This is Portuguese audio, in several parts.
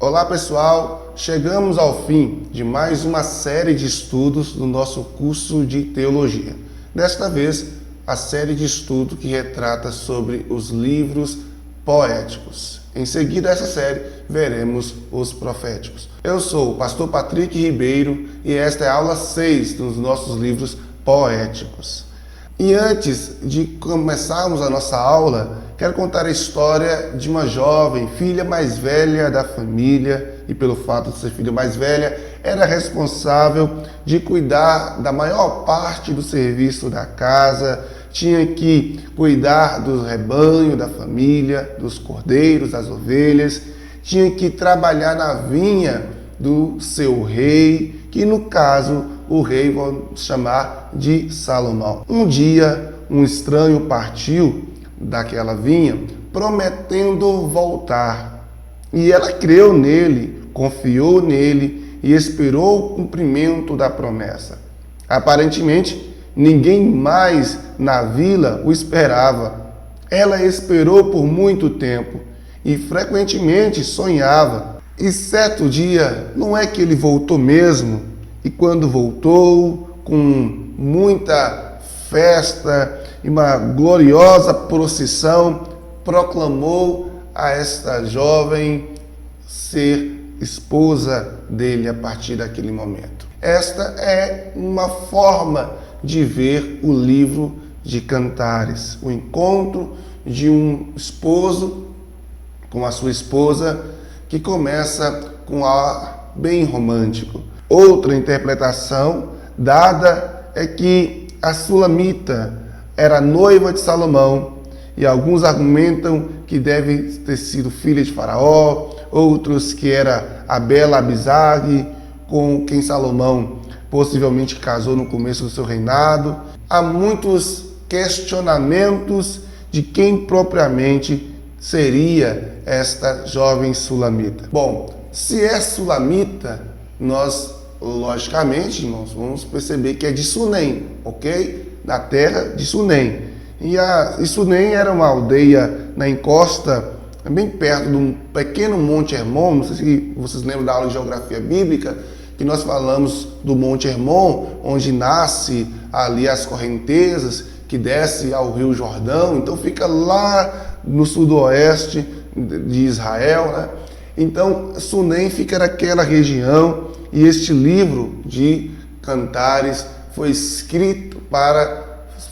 Olá pessoal, chegamos ao fim de mais uma série de estudos do nosso curso de Teologia. Desta vez, a série de estudo que retrata sobre os livros poéticos. Em seguida a essa série, veremos os proféticos. Eu sou o pastor Patrick Ribeiro e esta é a aula 6 dos nossos livros poéticos. E antes de começarmos a nossa aula, quero contar a história de uma jovem, filha mais velha da família, e pelo fato de ser filha mais velha, era responsável de cuidar da maior parte do serviço da casa, tinha que cuidar do rebanho da família, dos cordeiros, das ovelhas, tinha que trabalhar na vinha do seu rei, que no caso o rei vamos chamar de Salomão. Um dia, um estranho partiu daquela vinha, prometendo voltar. E ela creu nele, confiou nele e esperou o cumprimento da promessa. Aparentemente, ninguém mais na vila o esperava. Ela esperou por muito tempo e frequentemente sonhava. E certo dia, não é que ele voltou mesmo? E quando voltou, com muita festa e uma gloriosa procissão, proclamou a esta jovem ser esposa dele a partir daquele momento. Esta é uma forma de ver o livro de Cantares, o encontro de um esposo com a sua esposa, que começa com ar bem romântico. Outra interpretação dada é que a Sulamita era noiva de Salomão, e alguns argumentam que deve ter sido filha de Faraó, outros que era a bela Abisag, com quem Salomão possivelmente casou no começo do seu reinado. Há muitos questionamentos de quem propriamente seria esta jovem Sulamita. Bom, se é Sulamita, nós, logicamente, irmãos, vamos perceber que é de Sunem, ok? Da terra de Sunem. E Sunem era uma aldeia na encosta, bem perto de um pequeno Monte Hermon. Não sei se vocês lembram da aula de geografia bíblica, que nós falamos do Monte Hermon, onde nasce ali as correntezas, que desce ao Rio Jordão. Então fica lá no sudoeste de Israel, né? Então Sunem fica naquela região, e este livro de Cantares foi escrito para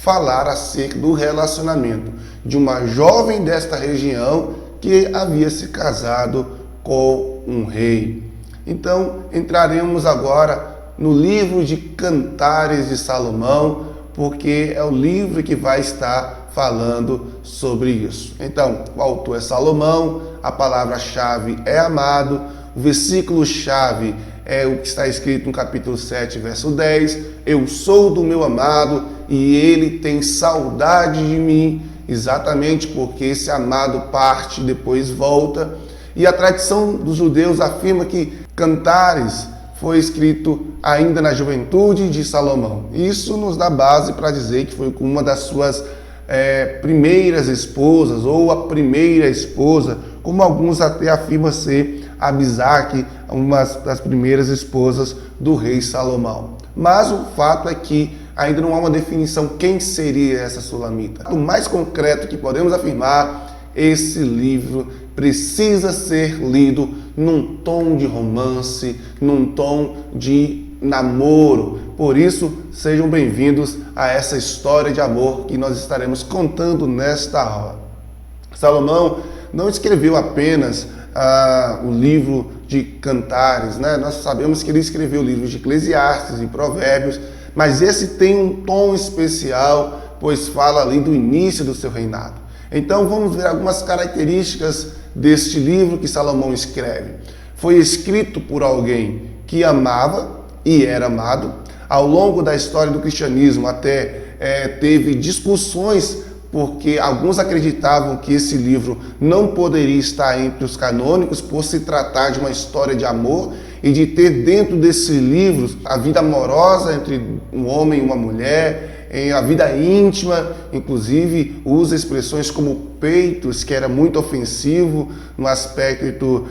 falar acerca do relacionamento de uma jovem desta região que havia se casado com um rei. Então, entraremos agora no livro de Cantares de Salomão, porque é o livro que vai estar falando sobre isso. Então, o autor é Salomão, a palavra-chave é amado, o versículo-chave é o que está escrito no capítulo 7, verso 10. Eu sou do meu amado e ele tem saudade de mim, exatamente porque esse amado parte e depois volta. E a tradição dos judeus afirma que Cantares foi escrito ainda na juventude de Salomão. Isso nos dá base para dizer que foi com uma das suas primeiras esposas, ou a primeira esposa, como alguns até afirmam ser Abisag, uma das primeiras esposas do rei Salomão. Mas o fato é que ainda não há uma definição quem seria essa Sulamita. O mais concreto que podemos afirmar, esse livro precisa ser lido num tom de romance, num tom de namoro. Por isso, sejam bem-vindos a essa história de amor que nós estaremos contando nesta aula. Salomão não escreveu apenas o livro de Cantares, né? Nós sabemos que ele escreveu livros de Eclesiastes e Provérbios, mas esse tem um tom especial, pois fala ali do início do seu reinado. Então vamos ver algumas características deste livro que Salomão escreve. Foi escrito por alguém que amava e era amado. Ao longo da história do cristianismo até teve discussões, porque alguns acreditavam que esse livro não poderia estar entre os canônicos por se tratar de uma história de amor e de ter dentro desse livro a vida amorosa entre um homem e uma mulher, em a vida íntima, inclusive usa expressões como peitos, que era muito ofensivo no aspecto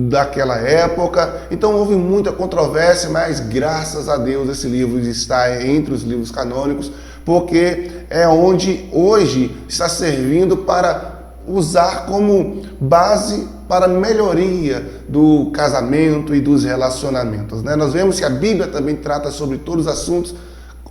daquela época. Então houve muita controvérsia, mas graças a Deus esse livro está entre os livros canônicos, porque é onde hoje está servindo para usar como base para melhoria do casamento e dos relacionamentos, né? Nós vemos que a Bíblia também trata sobre todos os assuntos,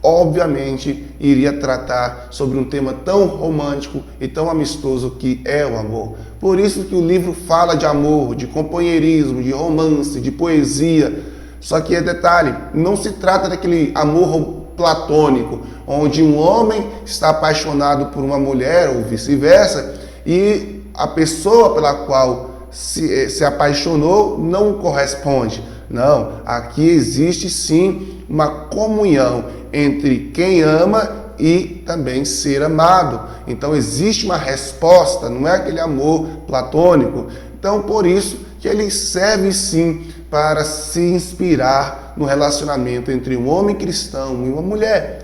obviamente iria tratar sobre um tema tão romântico e tão amistoso que é o amor. Por isso que o livro fala de amor, de companheirismo, de romance, de poesia. Só que é detalhe, não se trata daquele amor platônico, onde um homem está apaixonado por uma mulher ou vice-versa e a pessoa pela qual se apaixonou não corresponde. Não, aqui existe sim uma comunhão entre quem ama e também ser amado. Então existe uma resposta, não é aquele amor platônico. Então por isso que ele serve sim para se inspirar no relacionamento entre um homem cristão e uma mulher.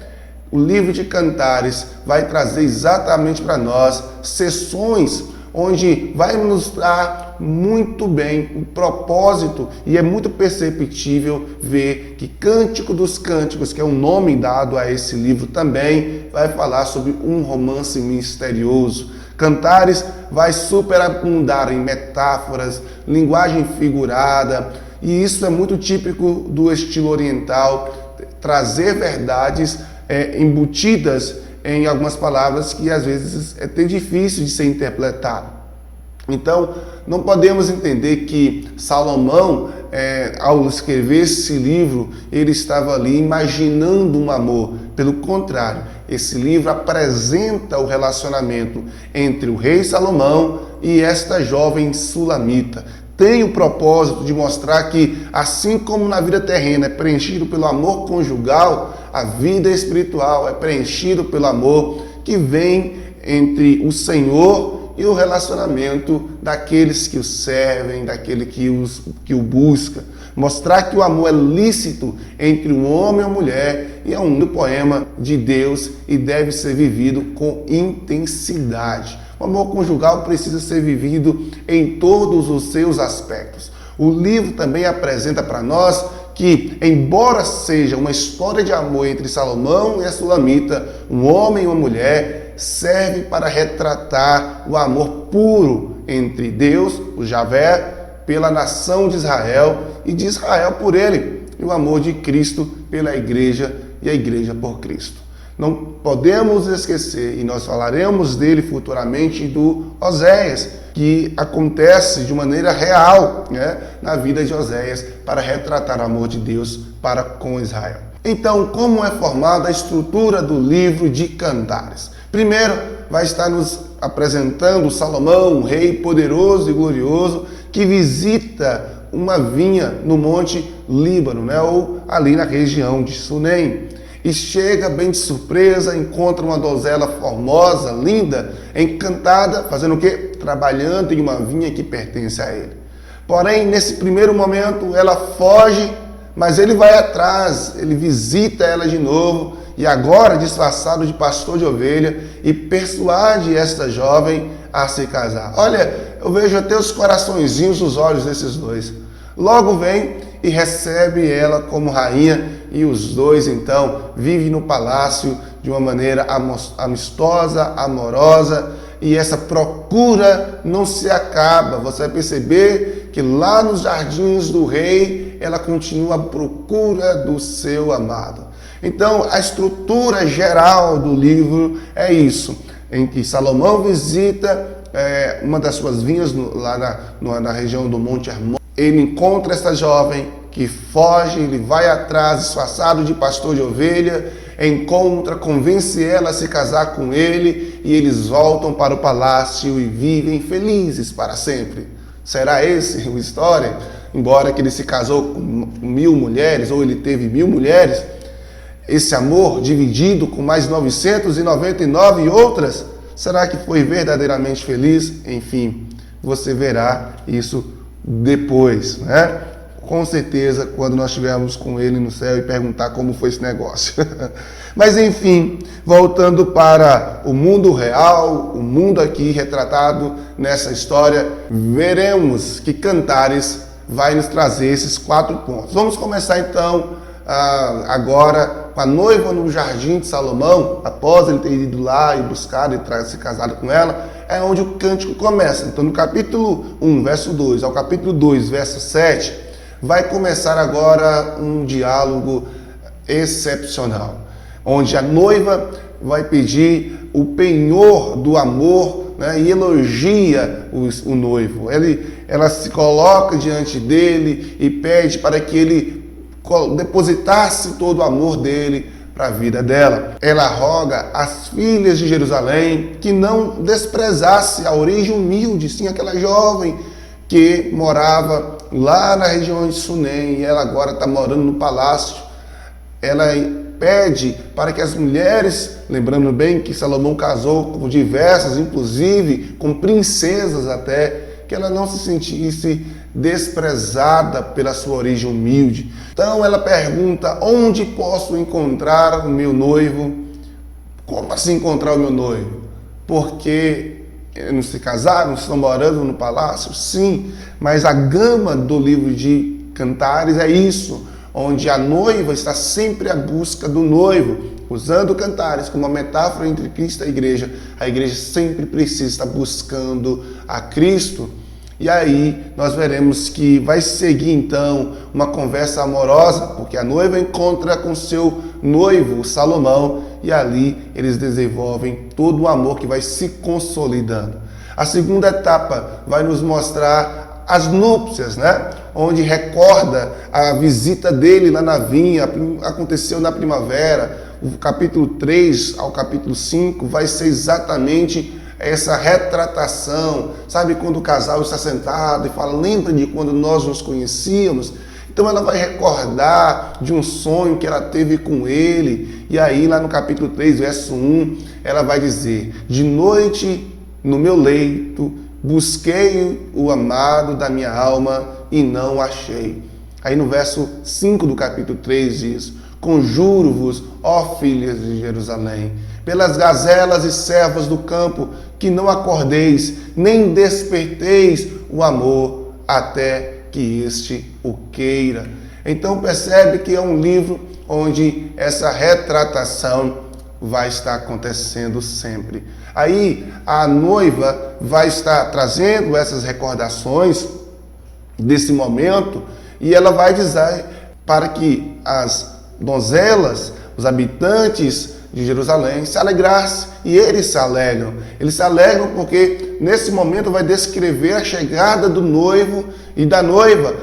O livro de Cantares vai trazer exatamente para nós sessões onde vai nos dar muito bem o propósito, e é muito perceptível ver que Cântico dos Cânticos, que é um nome dado a esse livro também, vai falar sobre um romance misterioso. Cantares vai superabundar em metáforas, linguagem figurada, e isso é muito típico do estilo oriental, trazer verdades embutidas em algumas palavras que às vezes é até difícil de ser interpretado. Então, não podemos entender que Salomão, ao escrever esse livro, ele estava ali imaginando um amor. Pelo contrário, esse livro apresenta o relacionamento entre o rei Salomão e esta jovem sulamita. Tem o propósito de mostrar que, assim como na vida terrena é preenchido pelo amor conjugal, a vida espiritual é preenchido pelo amor que vem entre o Senhor e o relacionamento daqueles que o servem, daquele que o busca. Mostrar que o amor é lícito entre um homem e uma mulher e é um poema de Deus e deve ser vivido com intensidade. O amor conjugal precisa ser vivido em todos os seus aspectos. O livro também apresenta para nós que, embora seja uma história de amor entre Salomão e a sulamita, um homem e uma mulher, serve para retratar o amor puro entre Deus, o Javé, pela nação de Israel e de Israel por ele, e o amor de Cristo pela igreja e a igreja por Cristo. Não podemos esquecer, e nós falaremos dele futuramente, do Oséias, que acontece de maneira real, né, na vida de Oséias, para retratar o amor de Deus para com Israel. Então, como é formada a estrutura do livro de Cantares? Primeiro, vai estar nos apresentando Salomão, um rei poderoso e glorioso, que visita uma vinha no Monte Líbano, né, ou ali na região de Sunem. E chega bem de surpresa, encontra uma donzela formosa, linda, encantada, fazendo o quê? Trabalhando em uma vinha que pertence a ele. Porém, nesse primeiro momento, ela foge, mas ele vai atrás, ele visita ela de novo, e agora disfarçado de pastor de ovelha, e persuade esta jovem a se casar. Olha, eu vejo até os coraçõezinhos nos olhos desses dois. Logo vem e recebe ela como rainha, e os dois então vivem no palácio de uma maneira amistosa, amorosa, e essa procura não se acaba. Você vai perceber que lá nos jardins do rei, ela continua à procura do seu amado. Então, a estrutura geral do livro é isso, em que Salomão visita uma das suas vinhas lá na região do Monte Hermon. Ele encontra essa jovem que foge, ele vai atrás, disfarçado de pastor de ovelha, encontra, convence ela a se casar com ele, e eles voltam para o palácio e vivem felizes para sempre. Será esse a história? Embora que ele se casou com 1000 mulheres, ou ele teve 1000 mulheres, esse amor dividido com mais 999 outras, será que foi verdadeiramente feliz? Enfim, você verá isso depois, né? com certeza, quando nós estivermos com ele no céu e perguntar como foi esse negócio. Mas enfim, voltando para o mundo real, o mundo aqui retratado nessa história, veremos que Cantares vai nos trazer esses 4 pontos. Vamos começar então agora com a noiva no jardim de Salomão, após ele ter ido lá e buscado e se casado com ela, é onde o cântico começa. Então no capítulo 1, verso 2 ao capítulo 2, verso 7, vai começar agora um diálogo excepcional, onde a noiva vai pedir o penhor do amor, né, e elogia o noivo. Ela se coloca diante dele e pede para que ele depositasse todo o amor dele para a vida dela. Ela roga às filhas de Jerusalém que não desprezasse a origem humilde, sim, aquela jovem que morava lá na região de Sunem, e ela agora está morando no palácio. Ela pede para que as mulheres, lembrando bem que Salomão casou com diversas, inclusive com princesas até, que ela não se sentisse desprezada pela sua origem humilde. Então ela pergunta: onde posso encontrar o meu noivo? Como assim encontrar o meu noivo? Porque não se casaram, estão morando no palácio? Sim, mas a gama do livro de Cantares é isso, onde a noiva está sempre à busca do noivo, usando Cantares como uma metáfora entre Cristo e a igreja sempre precisa estar buscando a Cristo. E aí nós veremos que vai seguir então uma conversa amorosa, porque a noiva encontra com seu noivo Salomão e ali eles desenvolvem todo o amor que vai se consolidando. A segunda etapa vai nos mostrar as núpcias, né? Onde recorda a visita dele lá na vinha, aconteceu na primavera. O capítulo 3 ao capítulo 5 vai ser exatamente essa retratação, sabe, quando o casal está sentado e fala: lembra de quando nós nos conhecíamos? Então ela vai recordar de um sonho que ela teve com ele, e aí lá no capítulo 3, verso 1, ela vai dizer: de noite no meu leito busquei o amado da minha alma e não achei. Aí no verso 5 do capítulo 3 diz: conjuro-vos, ó filhas de Jerusalém, pelas gazelas e servas do campo, que não acordeis, nem desperteis o amor até que este o queira. Então percebe que é um livro onde essa retratação vai estar acontecendo sempre. Aí a noiva vai estar trazendo essas recordações desse momento, e ela vai dizer para que as donzelas, os habitantes de Jerusalém se alegrassem, e eles se alegram. Eles se alegram porque nesse momento vai descrever a chegada do noivo e da noiva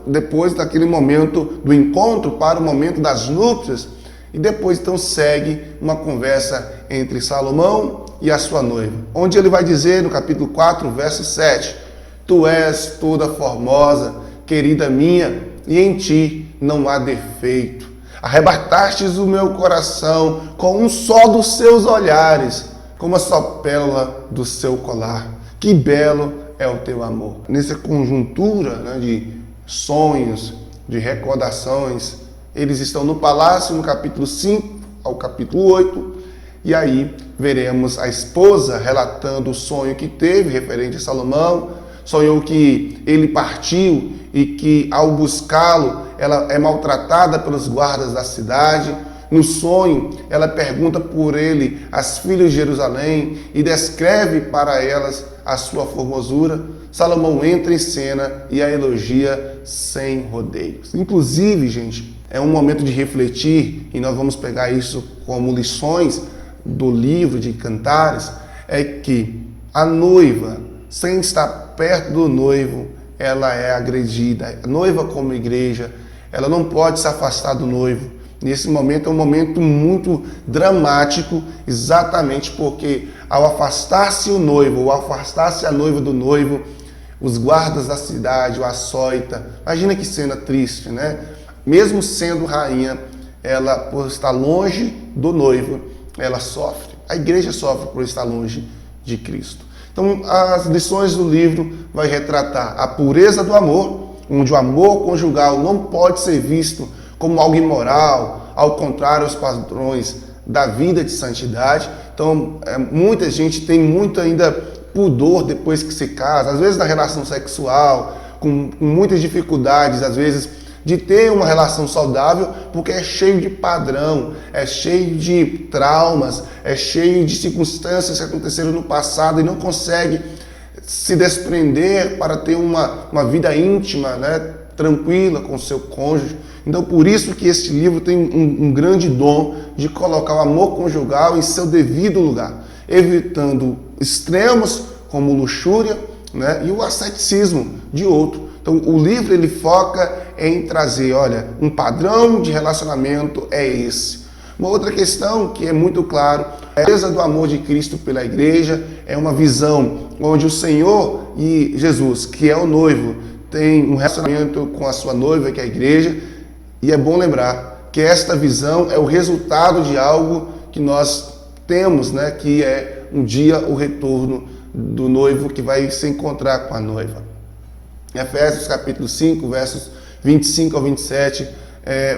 depois daquele momento do encontro, para o momento das núpcias. E depois então segue uma conversa entre Salomão e a sua noiva, onde ele vai dizer no capítulo 4, verso 7: tu és toda formosa, querida minha, e em ti não há defeito. Arrebatastes o meu coração com um só dos seus olhares, como a só pérola do seu colar. Que belo é o teu amor. Nessa conjuntura, né, de sonhos, de recordações, eles estão no palácio no capítulo 5 ao capítulo 8, e aí veremos a esposa relatando o sonho que teve referente a Salomão. Sonhou que ele partiu e que, ao buscá-lo, ela é maltratada pelos guardas da cidade. No sonho, ela pergunta por ele às filhas de Jerusalém e descreve para elas a sua formosura. Salomão entra em cena e a elogia sem rodeios. Inclusive, gente, é um momento de refletir, e nós vamos pegar isso como lições do livro de Cantares, é que a noiva, sem estar perto do noivo, ela é agredida. A noiva, como igreja, ela não pode se afastar do noivo. Nesse momento é um momento muito dramático, exatamente porque ao afastar-se o noivo, ou afastar-se a noiva do noivo, os guardas da cidade o açoita. Imagina que cena triste, né? Mesmo sendo rainha, ela, por estar longe do noivo, ela sofre. A igreja sofre por estar longe de Cristo. Então, as lições do livro vai retratar a pureza do amor, onde o amor conjugal não pode ser visto como algo imoral, ao contrário aos padrões da vida de santidade. Então, muita gente tem muito ainda pudor depois que se casa, às vezes na relação sexual, com muitas dificuldades, às vezes, de ter uma relação saudável, porque é cheio de padrão, é cheio de traumas, é cheio de circunstâncias que aconteceram no passado e não consegue se desprender para ter uma vida íntima, né, tranquila com o seu cônjuge. Então, por isso que este livro tem um grande dom de colocar o amor conjugal em seu devido lugar, evitando extremos como luxúria, né, e o asceticismo de outro. Então, o livro ele foca em trazer, olha, um padrão de relacionamento é esse. Uma outra questão que é muito claro, a beleza do amor de Cristo pela igreja é uma visão onde o Senhor e Jesus, que é o noivo, tem um relacionamento com a sua noiva, que é a igreja, e é bom lembrar que esta visão é o resultado de algo que nós temos, né, que é um dia o retorno do noivo que vai se encontrar com a noiva. Efésios capítulo 5, versos 25 ao 27,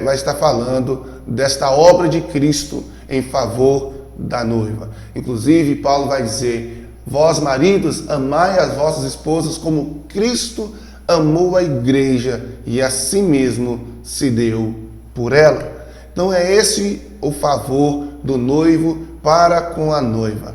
vai estar falando desta obra de Cristo em favor da noiva. Inclusive, Paulo vai dizer: vós, maridos, amai as vossas esposas como Cristo amou a igreja e a si mesmo se deu por ela. Então é esse o favor do noivo para com a noiva.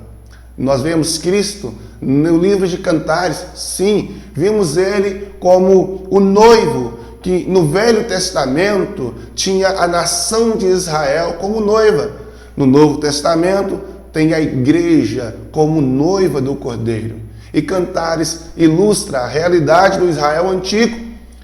Nós vemos Cristo no livro de Cantares, sim, vimos ele como o noivo, que no Velho Testamento tinha a nação de Israel como noiva. No Novo Testamento tem a igreja como noiva do Cordeiro. E Cantares ilustra a realidade do Israel antigo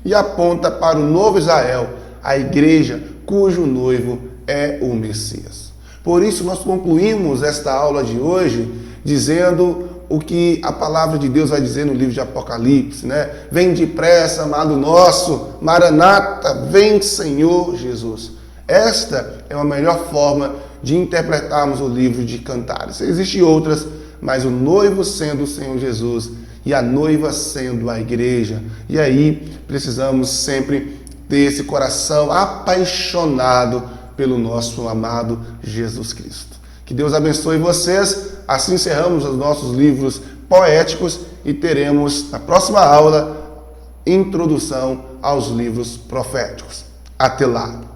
e aponta para o novo Israel, a igreja cujo noivo é o Messias. Por isso nós concluímos esta aula de hoje dizendo o que a palavra de Deus vai dizer no livro de Apocalipse, né? Vem depressa, amado nosso, Maranata, vem Senhor Jesus. Esta é a melhor forma de interpretarmos o livro de Cantares. Existem outras, mas o noivo sendo o Senhor Jesus e a noiva sendo a igreja. E aí precisamos sempre ter esse coração apaixonado pelo nosso amado Jesus Cristo. Que Deus abençoe vocês. Assim encerramos os nossos livros poéticos e teremos na próxima aula introdução aos livros proféticos. Até lá!